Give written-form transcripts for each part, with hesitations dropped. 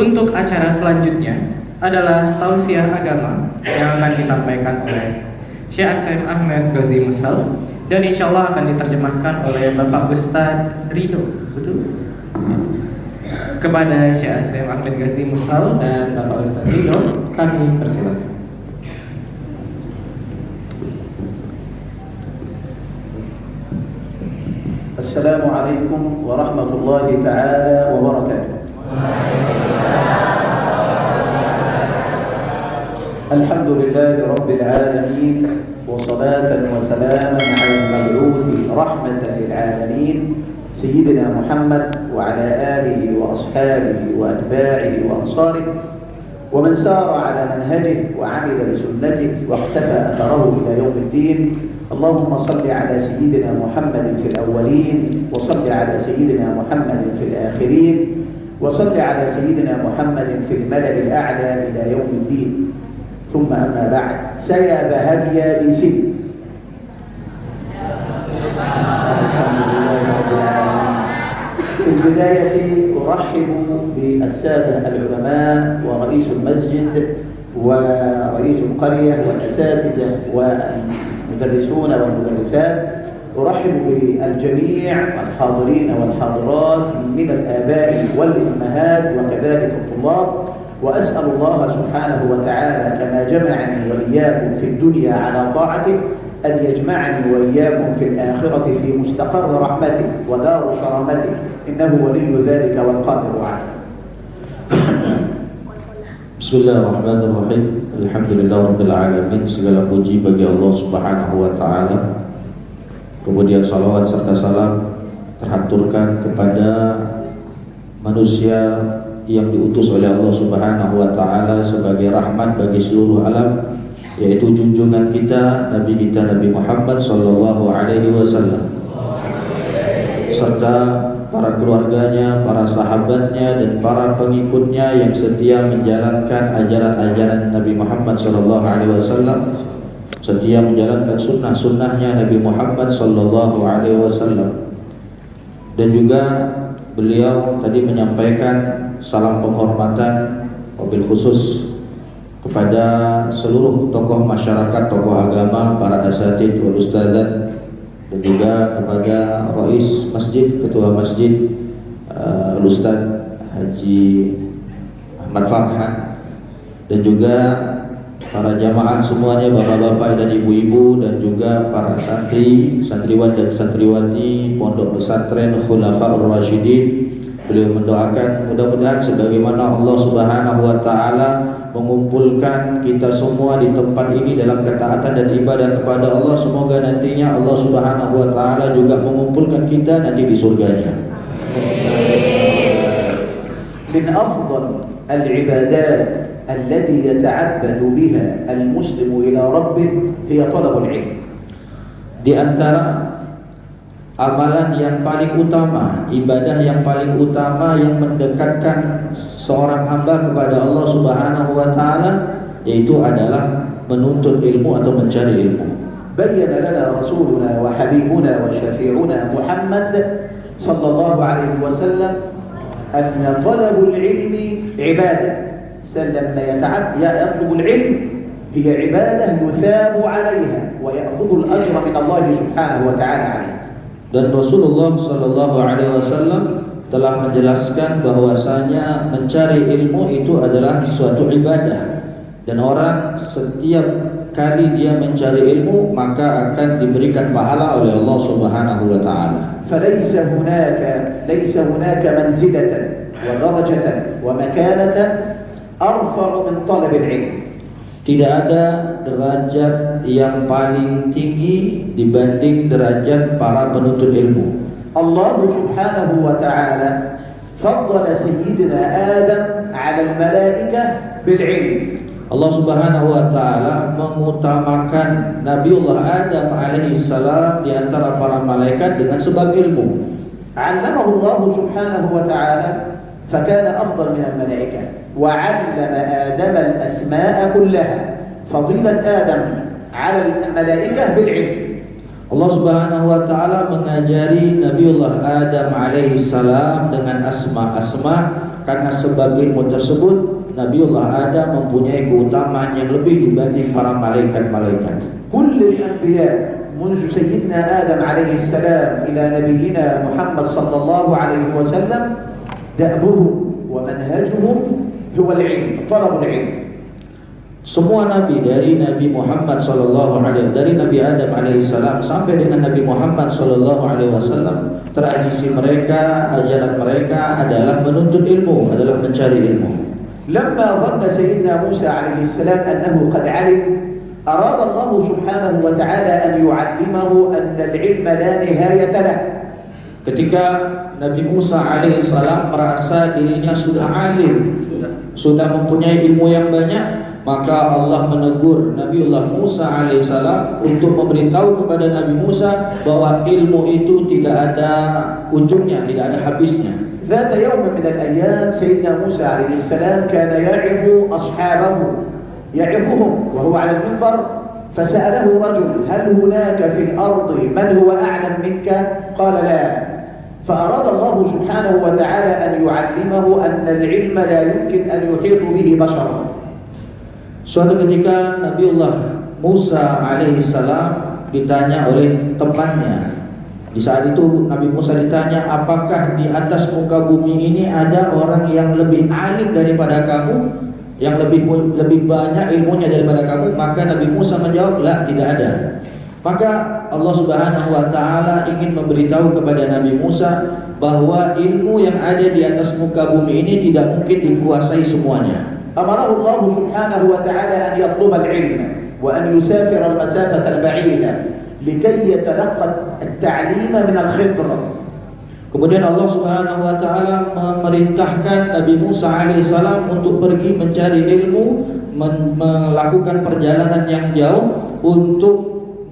Untuk acara selanjutnya adalah tausiah agama yang akan disampaikan oleh Syekh Aksaim Ahmed Ghazi Musal dan insya Allah akan diterjemahkan oleh Bapak Ustadz Ridho. Betul? Kepada Syekh Aksaim Ahmed Ghazi Musal dan Bapak Ustadz Ridho kami persilakan. Assalamualaikum warahmatullahi ta'ala wabarakatuh. Alhamdulillahi rabbil alamin wa salatan wa salaman ala al-mab'uth rahmatan lil alamin sayyidina Muhammad wa ala alihi wa ashabihi wa atba'ihi wa ansarihi wa man sara ala manhajihi wa 'amila bi sunnatihi wa iqtafa atharahu ila yawm الدين. اللهم صل على سيدنا محمد في الأولين وصل على سيدنا محمد في الآخرين وصل على سيدنا محمد في الملأ الأعلى إلى يوم الدين. ثم أما بعد سيا بهدي لسن في البداية أرحب بالسادة العلماء ورئيس المسجد ورئيس القرية والأساتذة والمدرسون والمدرسات. أرحب بالجميع الحاضرين والحاضرات من الآباء والأمهات وكذلك الطلاب، وأسأل الله سبحانه وتعالى كما جمعني وإياكم في الدنيا على طاعته أن يجمعني وإياكم في الآخرة في مستقر رحمته ودار كرامته، إنه ولي ذلك والقادر عليه. Bismillahirrahmanirrahim. Alhamdulillahirabbil alamin. Segala puji bagi Allah Subhanahu wa taala. Kemudian salawat serta salam terhaturkan kepada manusia yang diutus oleh Allah Subhanahu wa taala sebagai rahmat bagi seluruh alam, yaitu junjungan kita Nabi Muhammad sallallahu alaihi wasallam, serta para keluarganya, para sahabatnya, dan para pengikutnya yang setia menjalankan ajaran-ajaran Nabi Muhammad sallallahu alaihi wasallam, setia menjalankan sunnah-sunnahnya Nabi Muhammad sallallahu alaihi wasallam. Dan juga beliau tadi menyampaikan salam penghormatan wabil khusus kepada seluruh tokoh masyarakat, tokoh agama, para asatidz wal ustadzat, dan juga kepada Rais Masjid, Ketua Masjid Ustaz Haji Ahmad Farhan, dan juga para jamaah semuanya, bapak-bapak dan ibu-ibu, dan juga para santri, santriwan dan santriwati Pondok Pesantren Khulafaur Rasyidin. Beliau mendoakan mudah-mudahan sebagaimana Allah Subhanahu wa taala mengumpulkan kita semua di tempat ini dalam ketaatan dan ibadah kepada Allah, semoga nantinya Allah Subhanahu wa taala juga mengumpulkan kita nanti di surganya. Min afdal al-ibadat allati yata'abbadu biha al-muslimu ila rabbih hiya talabul ilm. Di antara amalan yang paling utama, ibadah yang paling utama yang mendekatkan seorang hamba kepada Allah Subhanahu wa taala, yaitu adalah menuntut ilmu atau mencari ilmu. Bayyana lana rasuluna wa habibuna wa syafi'una Muhammad sallallahu alaihi wasallam anna talabul ilmi ibadah. لما يطلب العلم هي عبادة يثاب عليها ويأخذ الأجر من الله سبحانه وتعالى عليها. Dan Rasulullah sallallahu alaihi wasallam telah menjelaskan bahwasanya mencari ilmu itu adalah suatu ibadah, dan orang setiap kali dia mencari ilmu maka akan diberikan pahala oleh Allah Subhanahu wa taala. فليس هناك منزلة ودرجة ومكانة أرفع من طلب العلم. Tidak ada derajat yang paling tinggi dibanding derajat para penuntut ilmu. Allah Subhanahu wa ta'ala faddala sayyidina Adam 'ala al-malaikah bil 'ilm. Allah Subhanahu wa taala mengutamakan Nabiullah Adam alaihi salam di antara para malaikat dengan sebab ilmu. 'Allamahu Allah Subhanahu wa ta'ala fakana afdal min al-malaikah. وعلم آدم الأسماء كلها. فضيلة آدم على الملائكة بالعلم. Allah Subhanahu wa taala mengajari Nabiullah Adam alaihi salam dengan asma-asma, karena sebab ilmu tersebut Nabiullah Adam mempunyai keutamaan yang lebih dibanding para malaikat-malaikat. كل الأنبياء منذ سيدنا آدم عليه السلام إلى نبينا محمد صلى الله عليه وسلم دأبهم ومنهجهم هو العلم، طلب العلم. Semua nabi dari Nabi Muhammad dari Nabi Adam alaihissalam sampai dengan Nabi Muhammad sallallahu alaihi wasallam, tradisi mereka, ajaran mereka adalah menuntut ilmu, adalah mencari ilmu. لما ظن سيدنا موسى عليه السلام أنه قد علم، أراد الله سبحانه وتعالى أن يعلمه أن العلم لا نهاية له. Ketika Nabi Musa alaihissalam merasa dirinya sudah alim, sudah mempunyai ilmu yang banyak, maka Allah menegur Nabiullah Musa alaihissalam untuk memberitahu kepada Nabi Musa bahwa ilmu itu tidak ada ujungnya, tidak ada habisnya. ذات يوم من الأيام سيدنا موسى عليه السلام كان يعظ أصحابه، يعظهم وهو على المنبر، فسأله رجل: هل هناك في الأرض من هو أعلم منك؟ قال لا. فأراد الله سبحانه وتعالى أن يعلمه أن العلم لا يمكن أن يحيط به بشر. Suatu ketika Nabiullah Musa alaihissalam ditanya oleh temannya. Di saat itu Nabi Musa ditanya, apakah di atas muka bumi ini ada orang yang lebih alim daripada kamu, yang lebih banyak ilmunya daripada kamu? Maka Nabi Musa menjawab, la, tidak ada. Maka Allah Subhanahu wa taala ingin memberitahu kepada Nabi Musa bahwa ilmu yang ada di atas muka bumi ini tidak mungkin dikuasai semuanya. أمره الله سبحانه وتعالى أن يطلب العلم وأن يسافر المسافة البعيدة لكي يتلقى التعليم من الخضر. Kemudian Allah Subhanahu wa taala memerintahkan Nabi Musa alaihissalam untuk pergi mencari ilmu, melakukan perjalanan yang jauh untuk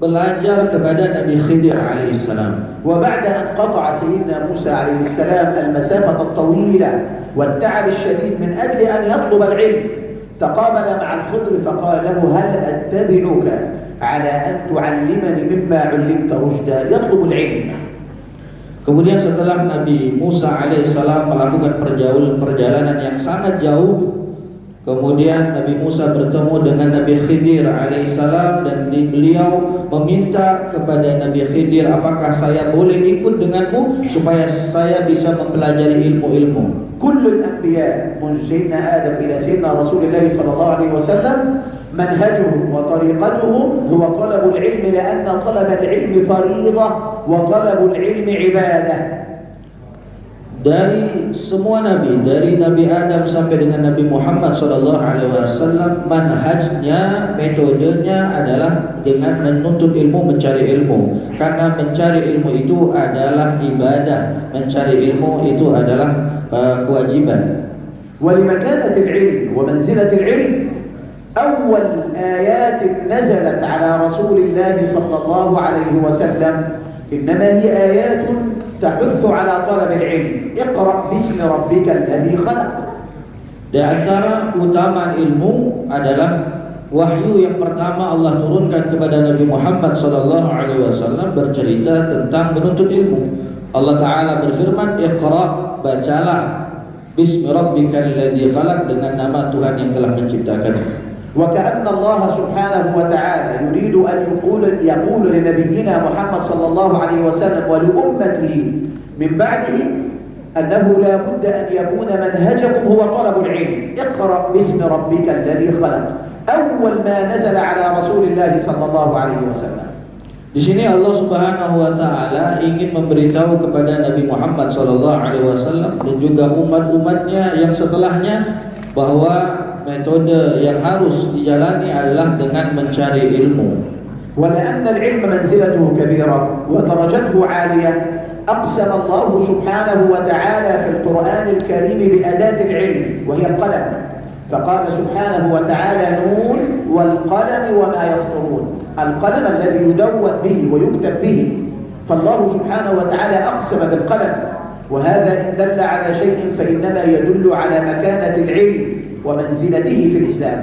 belajar kepada Nabi Khidir alaihissalam. وبعد أن قطع سيدنا موسى عليه السلام المسافة الطويلة والتعب الشديد من أجل أن يطلب العلم، تقابل مع الخضر فقال له: هل أتبعك على أن تعلمني مما علمت رشدا؟ يطلب العلم. Kemudian setelah Nabi Musa alaihissalam melakukan perjalanan yang sangat jauh, kemudian Nabi Musa bertemu dengan Nabi Khidir alaihissalam, dan beliau meminta kepada Nabi Khidir, apakah saya boleh ikut denganmu supaya saya bisa mempelajari ilmu-ilmu. كل الأنبياء منذ سيدنا آدم إلى سيدنا رسول الله صلى الله عليه وسلم منهجهم وطريقتهم هو طلب العلم، لأن طلب العلم فريضة وطلب العلم عبادة. Dari semua nabi, dari Nabi Adam sampai dengan Nabi Muhammad SAW, manhajnya, metodenya adalah dengan menuntut ilmu, mencari ilmu. Karena mencari ilmu itu adalah ibadah, mencari ilmu itu adalah kewajiban. ولمكانة العلم ومنزلة العلم، أول آيات نزلت على رسول الله صلى الله عليه وسلم إنما هي آيات تحث على طلب العلم. اقرأ باسم ربك الذي خلق. Di antara keutamaan ilmu adalah wahyu yang pertama Allah turunkan kepada Nabi Muhammad SAW bercerita tentang menuntut ilmu. Allah Ta'ala berfirman, Iqra, bacalah, bismi rabbikal ladzi khalaq, dengan nama Tuhan yang telah menciptakan. وكأن الله سبحانه وتعالى يريد أن يقول لنبينا محمد صلى الله عليه وسلم ولأمته من بعده أنه لا بد أن يكون منهجكم هو طلب العلم. اقرأ باسم ربك الذي خلق، أول ما نزل على رسول الله صلى الله عليه وسلم. Di sini Allah Subhanahu wa taala ingin memberitahu kepada Nabi Muhammad SAW dan juga umat-umatnya yang setelahnya bahwa metode yang harus dijalani adalah dengan mencari ilmu. ولأن العلم منزلته كبيرة ودرجته عالية، أقسم الله سبحانه وتعالى في القرآن الكريم بأداة العلم وهي القلم، فقال سبحانه وتعالى: نون والقلم وما يسطرون. القلم الذي يدون به ويكتب به، فالله سبحانه وتعالى أقسم بالقلم، وهذا إن دل على شيء فإنما يدل على مكانة العلم ومنزلته في الإسلام.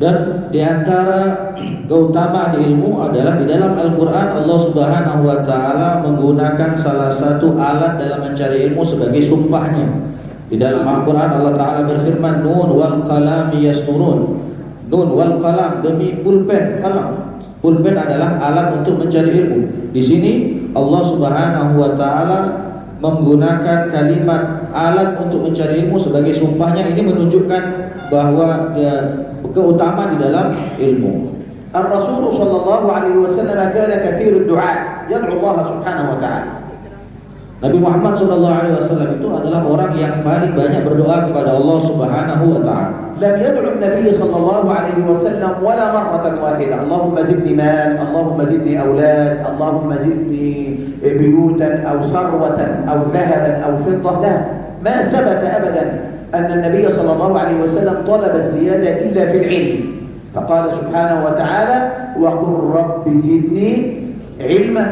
Dan di antara keutamaan ilmu adalah di dalam Al-Quran Allah Subhanahu wa Ta'ala menggunakan salah satu alat dalam mencari ilmu sebagai sumpahnya. Di dalam Al-Quran Allah Ta'ala berfirman, Nun wal qalami yasturun. Nun wal qalam, demi pulpen, qalam. Pulpen adalah alat untuk mencari ilmu. Di sini Allah Subhanahu wa Ta'ala menggunakan kalimat alat untuk mencari ilmu sebagai sumpahnya. Ini menunjukkan bahwa keutamaan di dalam ilmu. الرسول صلى الله عليه وسلم كان كثير الدعاء يدعو الله سبحانه وتعالى. Nabi Muhammad SAW itu adalah orang yang paling banyak berdoa kepada Allah Subhanahu wa Ta'ala. لم يدعو النبي صلى الله عليه وسلم ولا مرة واحدة اللهم زدني مال، اللهم زدني أولاد، اللهم زدني بيوتا أو ثروة أو ذهبا أو فضة. لا، ما ثبت أبدا أن النبي صلى الله عليه وسلم طلب الزيادة إلا في العلم. فقال سبحانه وتعالى وقل رب زدني علما.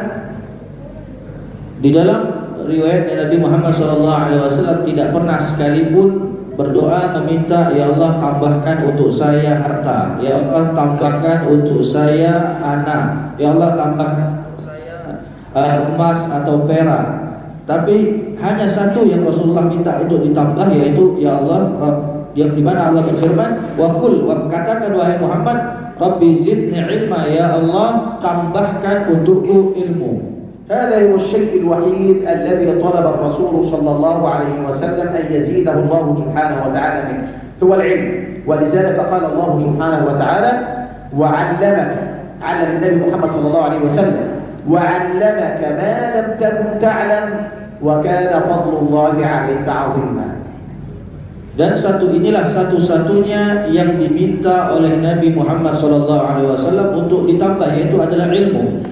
Di dalam riwayat Nabi Muhammad SAW tidak pernah sekalipun berdoa meminta, ya Allah tambahkan untuk saya harta, ya Allah tambahkan untuk saya anak, ya Allah tambahkan untuk saya emas atau perak. Tapi hanya satu yang Rasulullah minta untuk ditambah, yaitu ya Allah, yang dimana Allah berfirman, wa qul, katakan wahai Muhammad, Rabbi zidni ilma, ya Allah tambahkan untukku ilmu. هذا هو الشيء الوحيد الذي طلب الرسول صلى الله عليه وسلم أن يزيده الله سبحانه وتعالى منه، هو العلم. ولذلك قال الله سبحانه وتعالى وعلمك، علم النبي محمد صلى الله عليه وسلم وعلمك ما لم تكن تعلم وكان فضل الله عليك عظيما. Dan inilah satu-satunya yang diminta oleh Nabi Muhammad SAW untuk ditambah, yaitu adalah ilmu.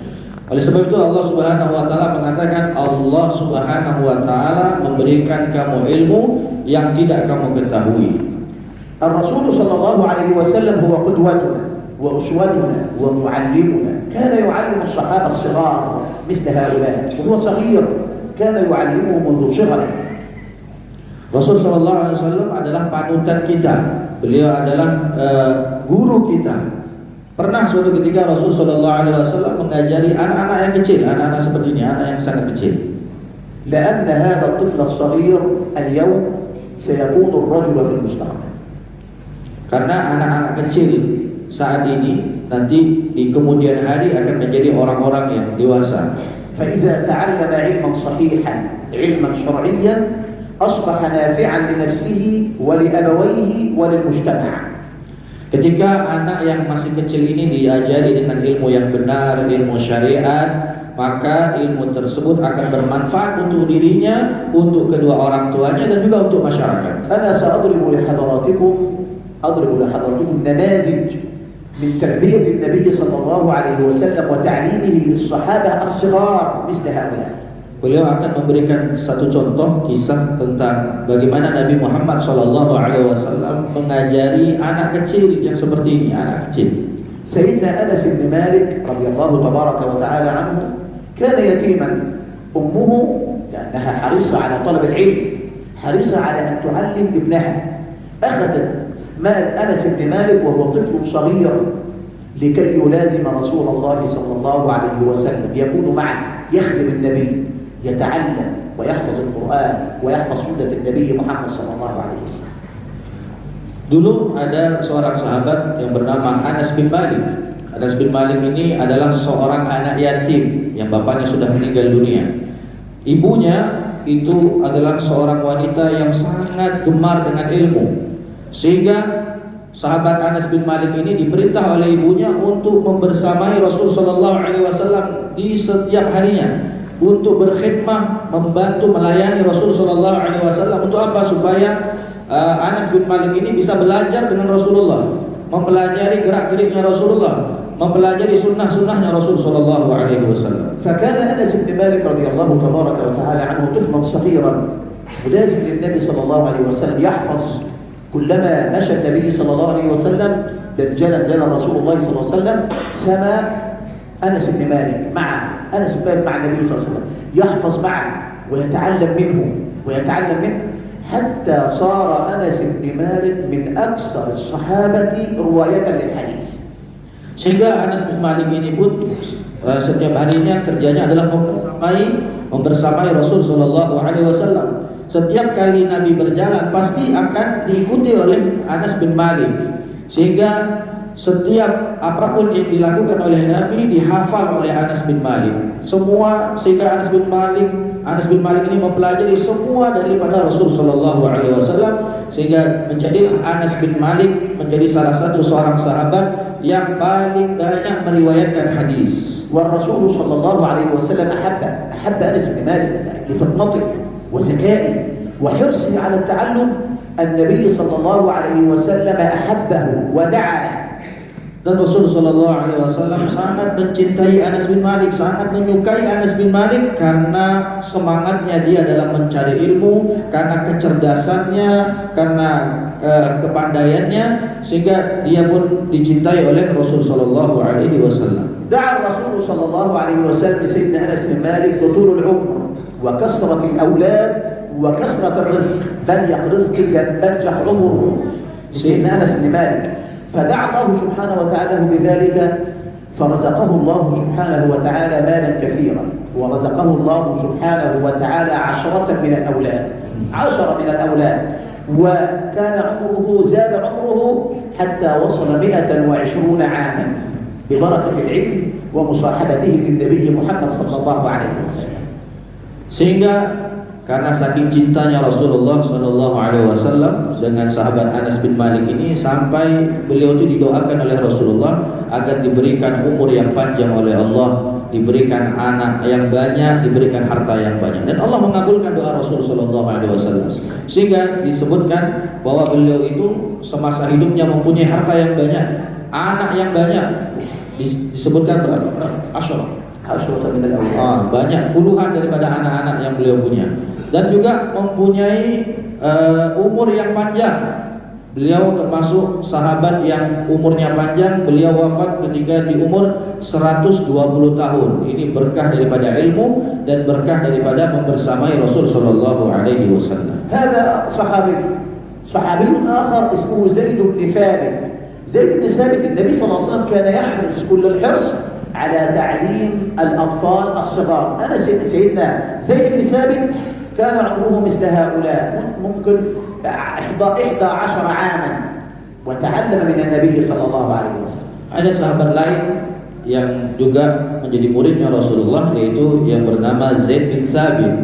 Oleh sebab itu Allah Subhanahu wa Ta'ala mengatakan, Allah Subhanahu wa Ta'ala memberikan kamu ilmu yang tidak kamu ketahui. Rasul sallallahu alaihi wasallam huwa qudwatuna wa uswatuna wa muallimuna. Kana yuallimu as-sahaba as-sighar مثل هؤلاء وهو صغير كان يعلمهم منذ صغره. Rasul sallallahu alaihi wasallam adalah panutan kita. Beliau adalah guru kita. Pernah suatu ketika Rasul sallallahu alaihi wasallam mengajari anak-anak yang kecil, anak-anak seperti ini, anak yang sangat kecil. لأن هذا الطفل الصغير اليوم سيكون الرجل في المستقبل. Karena anak-anak kecil saat ini nanti di kemudian hari akan menjadi orang-orang yang dewasa. فإذا تعلم علما صحيحا علما شرعيا أصبح نافعا لنفسه ولأبويه وللمجتمع. Ketika anak yang masih kecil ini diajari dengan ilmu yang benar, ilmu syariat, maka ilmu tersebut akan bermanfaat untuk dirinya, untuk kedua orang tuanya, dan juga untuk masyarakat. أنا سأضرب لحضراتكم نماذج من تربية النبي صلى الله عليه وسلم وتعليمه للصحابة الصغار مثل هؤلاء. Beliau akan memberikan satu contoh kisah tentang bagaimana Nabi Muhammad SAW mengajari anak kecil yang seperti ini, anak kecil. سيدنا أنس بن مالك رضي الله تبارك وتعالى عنه كان يتيما. أمه لأنها حريصة على طلب العلم، حريصة على أن تعلم ابنها، أخذت مال أنس بن مالك وهو طفل صغير لكي يلازم رسول الله صلى الله عليه وسلم، يكون معه، يخدم النبي، يتعلم ويحفظ القرآن ويحفظ سنة النبي محمد صلى الله عليه وسلم. Dulu ada seorang sahabat yang bernama Anas bin Malik. Anas bin Malik ini adalah seorang anak yatim yang bapaknya sudah meninggal dunia. Ibunya itu adalah seorang wanita yang sangat gemar dengan ilmu, sehingga sahabat Anas bin Malik ini diperintah oleh ibunya untuk membersamai Rasul sallallahu alaihi wasallam di setiap harinya untuk berkhidmah, membantu melayani Rasul sallallahu alaihi wasallam. Untuk apa? Supaya Anas bin Malik ini bisa belajar dengan Rasulullah, mempelajari gerak-geriknya Rasulullah, mempelajari sunnah-sunnahnya Rasul sallallahu alaihi wasallam. فكان أنس بن مالك رضي الله تبارك وتعالى عنه طفلا صغيرا ملازم للنبي صلى الله عليه وسلم، يحفظ كلما مشى النبي صلى الله عليه وسلم جل رسول الله صلى الله عليه وسلم سما أنس بن مالك معه، أنس بن مالك مع النبي صلى الله عليه وسلم يحفظ معه ويتعلم منه حتى صار أنس بن مالك من أكثر الصحابة رواية للحديث. Sehingga Anas bin Malik ini pun setiap harinya kerjanya adalah membersamai Rasul Shallallahu Alaihi Wasallam. Setiap kali Nabi berjalan pasti akan diikuti oleh Anas bin Malik, sehingga setiap apapun yang dilakukan oleh Nabi dihafal oleh Anas bin Malik. Semua, sehingga Anas bin Malik ini mempelajari semua daripada Rasul Shallallahu Alaihi Wasallam, sehingga menjadi Anas bin Malik menjadi salah satu seorang sahabat yang paling banyak meriwayatkan hadis. والرسول صلى الله عليه وسلم أحب أنس بن مالك لفطنته وذكائه وحرصه على التعلم. النبي صلى الله عليه وسلم أحبه ودعا له. Dan Rasul Shallallahu Alaihi Wasallam sangat mencintai Anas bin Malik, sangat menyukai Anas bin Malik karena semangatnya dia dalam mencari ilmu, karena kecerdasannya, karena kepandaiannya, sehingga dia pun dicintai oleh Rasul Shallallahu Alaihi Wasallam. دعا الرسول صلى الله عليه وسلم سيدنا أنس بن مالك بطول العمر وكثرة الأولاد وكثرة الرزق، بل ينجح عمره سيدنا أنس بن مالك. فدعا الله سبحانه وتعالى بذلك فرزقه الله سبحانه وتعالى مالا كثيرا، ورزقه الله سبحانه وتعالى 10 من الأولاد، وكان عمره زاد عمره حتى وصل 120 عاما ببركة العلم ومصاحبته للنبي محمد صلى الله عليه وسلم. Sehingga karena saking cintanya Rasulullah Shallallahu Alaihi Wasallam dengan sahabat Anas bin Malik ini, sampai beliau itu didoakan oleh Rasulullah agar diberikan umur yang panjang oleh Allah, diberikan anak yang banyak, diberikan harta yang banyak, dan Allah mengabulkan doa Rasul Shallallahu Alaihi Wasallam. Sehingga disebutkan bahwa beliau itu semasa hidupnya mempunyai harta yang banyak, anak yang banyak. Disebutkan berapa? Banyak, puluhan daripada anak-anak yang beliau punya, dan juga mempunyai umur yang panjang. Beliau termasuk sahabat yang umurnya panjang. Beliau wafat ketika di umur 120 tahun. Ini berkah daripada ilmu dan berkah daripada membersamai Rasul Sallallahu Alaihi Wasallam. Hada sahabi akhar ismuhu Zaid bin Thabit. Zaid bin Thabit, Nabi sallallahu alaihi wasallam kana yahris kull al-hirs على تعليم الأطفال الصغار. أنا سيدنا زيد بن ثابت كان عمره مثل هؤلاء، ممكن 11 عاما، وتعلم من النبي صلى الله عليه وسلم. Ada sahabat lain yang juga menjadi muridnya Rasulullah, yaitu yang bernama Zaid bin Thabit.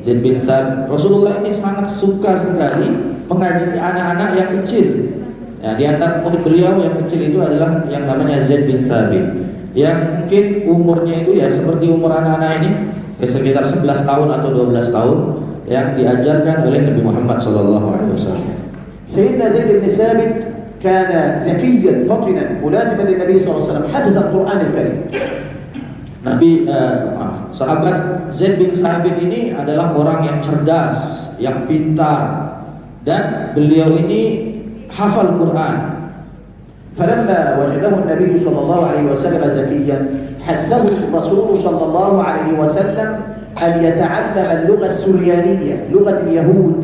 Zaid bin Thabit, Rasulullah ini sangat suka sekali mengajari anak-anak yang kecil. Di antara murid beliau yang kecil itu adalah yang namanya Zaid bin Thabit, yang mungkin umurnya itu ya seperti umur anak-anak ini, sekitar 11 tahun atau 12 tahun, yang diajarkan oleh Nabi Muhammad SAW. Sayyidina Zaid bin Thabit kana zakiyyan fatinan mulaziman lin-nabi SAW, hafiz al-Qur'an al-Karim. Sahabat Zaid bin Thabit ini adalah orang yang cerdas, yang pintar, dan beliau ini hafal Quran. فلما وجده النبي صلى الله عليه وسلم زكيا حثه الرسول صلى الله عليه وسلم أن يتعلم اللغة السريانية، لغة اليهود.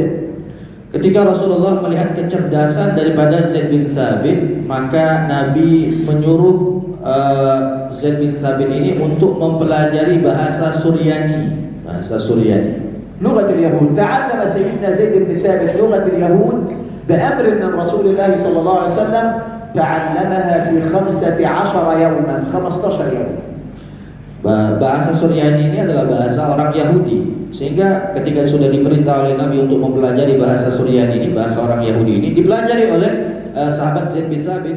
Ketika Rasulullah melihat kecerdasan daripada Zaid bin Thabit, maka Nabi menyuruh Zaid bin Thabit ini untuk mempelajari bahasa Suryani. لغة اليهود. تعلم سيدنا زيد بن ثابت لغة اليهود بأمر من رسول الله صلى الله عليه وسلم. تعلمها في 15 يوما، 15 يوم. Bahasa Suryani ini adalah bahasa orang Yahudi, sehingga ketika sudah diperintah oleh Nabi untuk mempelajari bahasa Suryani ini, bahasa orang Yahudi ini, dipelajari oleh sahabat Zaid bin Thabit.